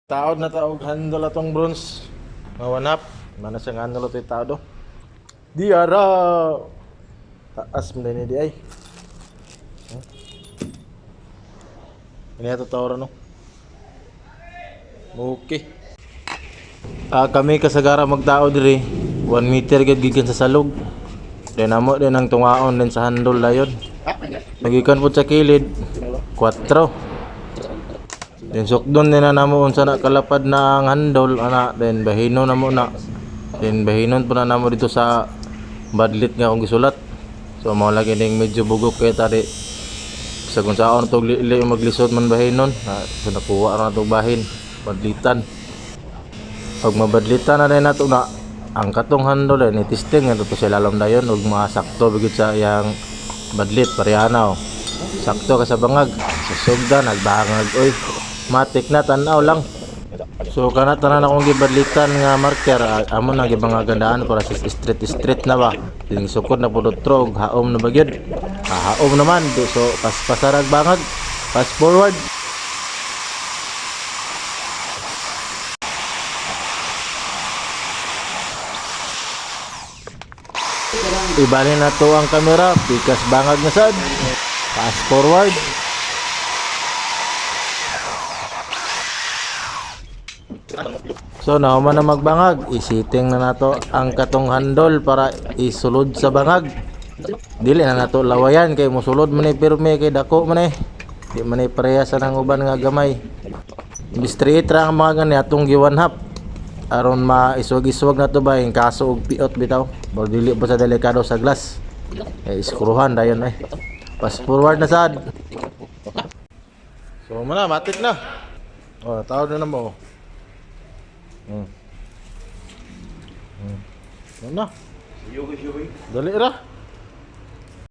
Taod na taog handle atong bronze. Mawanap. Mana siyang handle ito yung taod o. Di ara. Taas mo din di ay. Ini ato tawra no. Okay. Kami kasagara magtao diri. 1 meter gid gikan sa salog. Then amo din ang tungaon din sa handle dayon. Nagikan po sa kilid 4. Then sukdon din na namo unsa na kalapad na ang handle ana, then bahinon na mo na. Then bahinon po na namo dito sa badlit nga akong gisulat. So mao lagi ning medyo bugok kay tadi. Sa kung saan to maglisod man bahinon, so nakuha ra to bahin, badlitan. Pag mabadlitan na rin nato na ang katong handle ni testing nga to sa lalom dayon ug masakto bigit sa yang badlit parehana. Sakto ka sa bangag, sa sugda nagbangag oy. Matik na tanaw lang. So kana tanan akong gibadlitan nga marker amo na gibangagandaan para sa street na ba. Ding sukod na pudot trog, haom na bagyod. Haom naman so pasarag bangag. Fast forward. Ibalin na to ang kamera, pikas bangag na sad. Fast forward. So nahuman na magbangag, isiting na nato ang katong handle para isulod sa bangag. Dili na nato lawayan kay mosulod man pirme kay dako man di man parehas nang uban nga gamay. Straight ra ang mga gani atong giwanhap aron maiswag-iswag na to ba yung kaso og piot bitaw. Bag dili pa sa delikado sa glass. Iskruhan dayon Fast forward na sad. So mana matik na. Tawad na mo. Ano? Dali ra.